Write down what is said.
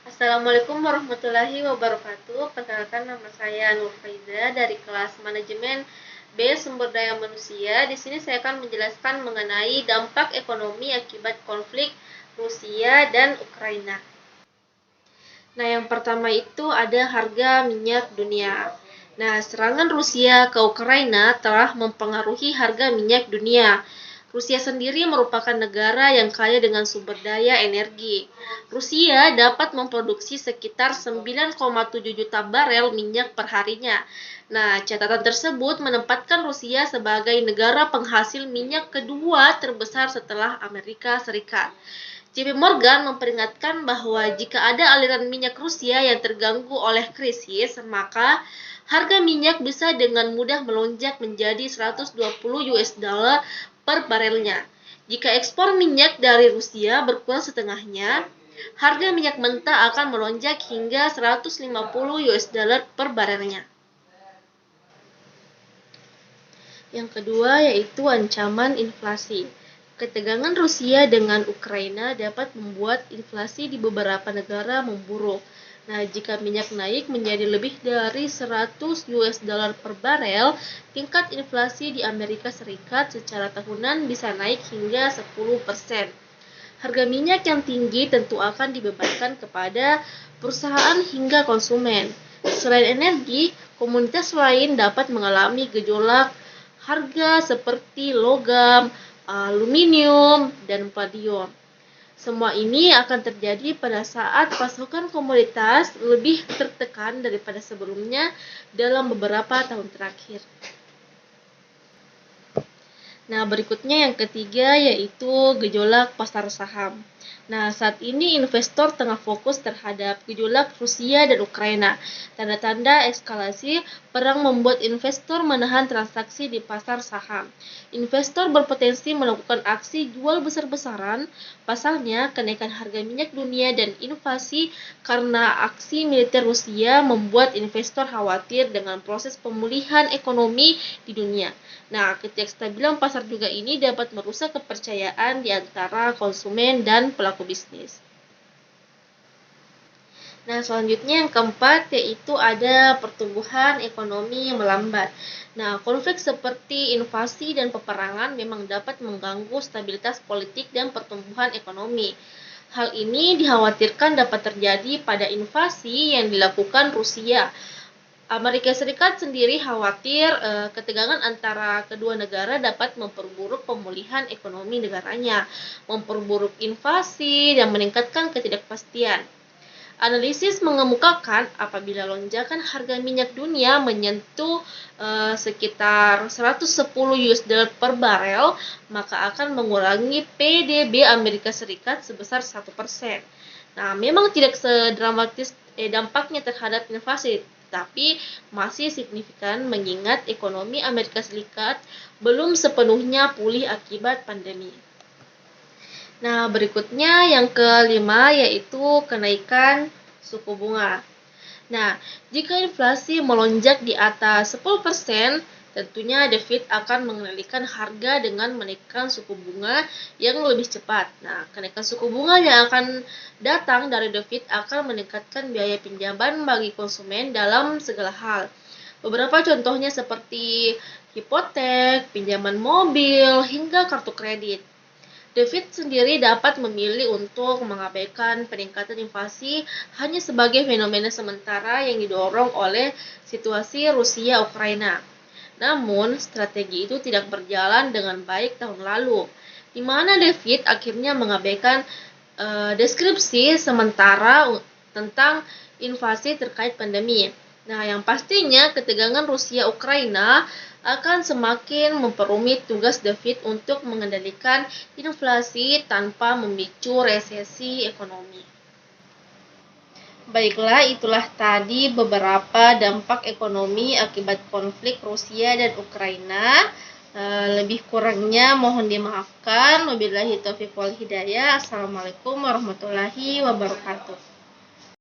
Assalamualaikum warahmatullahi wabarakatuh. Perkenalkan, nama saya Nur Faiza dari kelas Manajemen B Sumber Daya Manusia. Di sini saya akan menjelaskan mengenai dampak ekonomi akibat konflik Rusia dan Ukraina. Nah, yang pertama itu ada harga minyak dunia. Nah, serangan Rusia ke Ukraina telah mempengaruhi harga minyak dunia. Rusia sendiri merupakan negara yang kaya dengan sumber daya energi. Rusia dapat memproduksi sekitar 9,7 juta barel minyak per harinya. Nah, catatan tersebut menempatkan Rusia sebagai negara penghasil minyak kedua terbesar setelah Amerika Serikat. JP Morgan memperingatkan bahwa jika ada aliran minyak Rusia yang terganggu oleh krisis, maka harga minyak bisa dengan mudah melonjak menjadi 120 US dollar per barelnya. Jika ekspor minyak dari Rusia berkurang setengahnya, harga minyak mentah akan melonjak hingga 150 US dollar per barelnya. Yang kedua yaitu ancaman inflasi. Ketegangan Rusia dengan Ukraina dapat membuat inflasi di beberapa negara memburuk. Nah, jika minyak naik menjadi lebih dari 100 US dollar per barel, tingkat inflasi di Amerika Serikat secara tahunan bisa naik hingga 10%. Harga minyak yang tinggi tentu akan dibebankan kepada perusahaan hingga konsumen. Selain energi, komoditas lain dapat mengalami gejolak harga seperti logam, aluminium, dan palladium. Semua ini akan terjadi pada saat pasokan komoditas lebih tertekan daripada sebelumnya dalam beberapa tahun terakhir. Nah, berikutnya yang ketiga yaitu gejolak pasar saham. Nah, saat ini investor tengah fokus terhadap gejolak Rusia dan Ukraina. Tanda-tanda eskalasi perang membuat investor menahan transaksi di pasar saham. Investor berpotensi melakukan aksi jual besar-besaran. Pasalnya, kenaikan harga minyak dunia dan invasi karena aksi militer Rusia membuat investor khawatir dengan proses pemulihan ekonomi di dunia. Nah, ketidakstabilan pasar juga ini dapat merusak kepercayaan di antara konsumen dan pelaku bisnis. Nah, selanjutnya yang keempat yaitu ada pertumbuhan ekonomi yang melambat. Nah, konflik seperti invasi dan peperangan memang dapat mengganggu stabilitas politik dan pertumbuhan ekonomi. Hal ini dikhawatirkan dapat terjadi pada invasi yang dilakukan Rusia. Amerika Serikat sendiri khawatir ketegangan antara kedua negara dapat memperburuk pemulihan ekonomi negaranya, memperburuk invasi, dan meningkatkan ketidakpastian. Analisis mengemukakan apabila lonjakan harga minyak dunia menyentuh sekitar 110 US dollar per barel, maka akan mengurangi PDB Amerika Serikat sebesar 1%. Nah, memang tidak sedramatis dampaknya terhadap inflasi, tapi masih signifikan mengingat ekonomi Amerika Serikat belum sepenuhnya pulih akibat pandemi. Nah, berikutnya yang kelima yaitu kenaikan suku bunga. Nah, jika inflasi melonjak di atas 10%, tentunya The Fed akan mengendalikan harga dengan menaikkan suku bunga yang lebih cepat. Nah, kenaikan suku bunga yang akan datang dari The Fed akan meningkatkan biaya pinjaman bagi konsumen dalam segala hal. Beberapa contohnya seperti hipotek, pinjaman mobil, hingga kartu kredit. David sendiri dapat memilih untuk mengabaikan peningkatan inflasi hanya sebagai fenomena sementara yang didorong oleh situasi Rusia-Ukraina. Namun, strategi itu tidak berjalan dengan baik tahun lalu, di mana David akhirnya mengabaikan deskripsi sementara tentang invasi terkait pandemi. Nah, yang pastinya ketegangan Rusia-Ukraina akan semakin memperumit tugas David untuk mengendalikan inflasi tanpa memicu resesi ekonomi. Baiklah, itulah tadi beberapa dampak ekonomi akibat konflik Rusia dan Ukraina. Lebih kurangnya mohon dimaafkan. Wabillahi taufiq wal hidayah. Assalamualaikum warahmatullahi wabarakatuh.